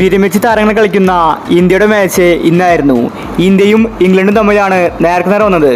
വിരമിച്ച താരങ്ങൾ കളിക്കുന്ന ഇന്ത്യയുടെ മാച്ച് ഇന്നായിരുന്നു. ഇന്ത്യയും ഇംഗ്ലണ്ടും തമ്മിലാണ് നേർക്കുനേർ വന്നത്.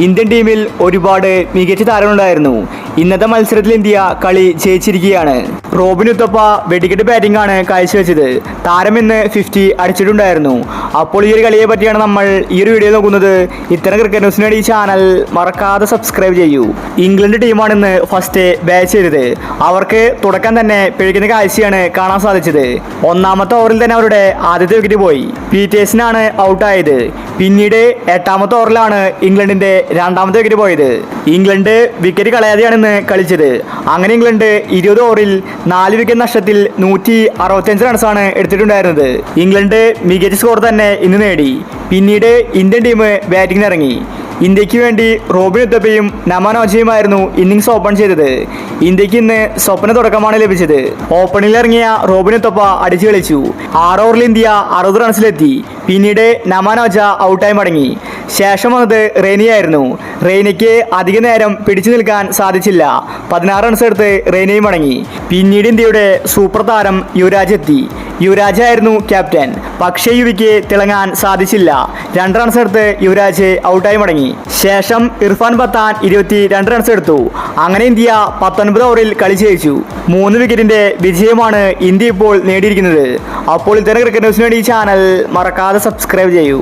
ഇന്ത്യൻ ടീമിൽ ഒരുപാട് മികച്ച താരങ്ങളുണ്ടായിരുന്നു. ഇന്നത്തെ മത്സരത്തിൽ ഇന്ത്യ കളി ജയിച്ചിരിക്കുകയാണ്. റോബിൻ ഉത്തപ്പ വെടിക്കെട്ട് ബാറ്റിംഗ് ആണ് കാഴ്ചവെച്ചത്. താരം ഇന്ന് 50 അടിച്ചിട്ടുണ്ടായിരുന്നു. അപ്പോൾ ഈ ഒരു കളിയെ പറ്റിയാണ് നമ്മൾ ഈ ഒരു വീഡിയോ നോക്കുന്നത്. ഇത്തരം ക്രിക്കറ്റ് ന്യൂസിന് വേണ്ടി ഈ ചാനൽ മറക്കാതെ സബ്സ്ക്രൈബ് ചെയ്യൂ. ഇംഗ്ലണ്ട് ടീമാണ് ഇന്ന് ഫസ്റ്റ് ബാറ്റ് ചെയ്തത്. അവർക്ക് തുടക്കം തന്നെ പിഴയ്ക്കുന്ന കാഴ്ചയാണ് കാണാൻ സാധിച്ചത്. ഒന്നാമത്തെ ഓവറിൽ തന്നെ അവരുടെ ആദ്യത്തെ വിക്കറ്റ് പോയി. പീറ്റേഴ്സിനാണ് ഔട്ടായത്. പിന്നീട് 8ാമത്തെ ഓവറിലാണ് ഇംഗ്ലണ്ടിന്റെ രണ്ടാമത്തെ വിക്കറ്റ് പോയത്. ഇംഗ്ലണ്ട് വിക്കറ്റ് കളയാതെയാണ് ഇന്ന് കളിച്ചത്. അങ്ങനെ ഇംഗ്ലണ്ട് 20 ഓവറിൽ 4 വിക്കറ്റ് നഷ്ടത്തിൽ 165 റൺസാണ് എടുത്തിട്ടുണ്ടായിരുന്നത്. ഇംഗ്ലണ്ട് മികച്ച സ്കോർ തന്നെ ഇന്ന് നേടി. പിന്നീട് ഇന്ത്യൻ ടീം ബാറ്റിംഗിന് ഇറങ്ങി. ഇന്ത്യക്ക് വേണ്ടി റോബിൻ ഉത്തപ്പയും നമാൻ ഓജയുമായിരുന്നു ഇന്നിംഗ്സ് ഓപ്പൺ ചെയ്തത്. ഇന്ത്യക്ക് ഇന്ന് സ്വപ്ന തുടക്കമാണ് ലഭിച്ചത്. ഓപ്പണിൽ ഇറങ്ങിയ റോബിൻ ഉത്തപ്പ അടിച്ചു കളിച്ചു. 6 ഓവറിൽ ഇന്ത്യ 60 റൺസിലെത്തി. പിന്നീട് നമാൻ ഓജ ഔട്ടായി മടങ്ങി. ശേഷം വന്നത് റെയ്നയായിരുന്നു. റെയ്നയ്ക്ക് അധിക നേരം പിടിച്ചു നിൽക്കാൻ സാധിച്ചില്ല. 16 റൺസ് എടുത്ത് റെയ്നയും മടങ്ങി. പിന്നീട് ഇന്ത്യയുടെ സൂപ്പർ താരം യുവരാജ് എത്തി. യുവരാജ് ആയിരുന്നു ക്യാപ്റ്റൻ. പക്ഷേ യുവിക്ക് തിളങ്ങാൻ സാധിച്ചില്ല. 2 റൺസ് എടുത്ത് യുവരാജ് ഔട്ടായി മടങ്ങി. ശേഷം ഇർഫാൻ പത്താൻ 22 റൺസ് എടുത്തു. അങ്ങനെ ഇന്ത്യ 19 ഓവറിൽ കളി ജയിച്ചു. 3 വിക്കറ്റിന്റെ വിജയമാണ് ഇന്ത്യ ഇപ്പോൾ നേടിയിരിക്കുന്നത്. അപ്പോൾ ഇത്തരം ക്രിക്കറ്റ് ന്യൂസിന് വേണ്ടി ഈ ചാനൽ മറക്കാതെ സബ്സ്ക്രൈബ് ചെയ്യൂ.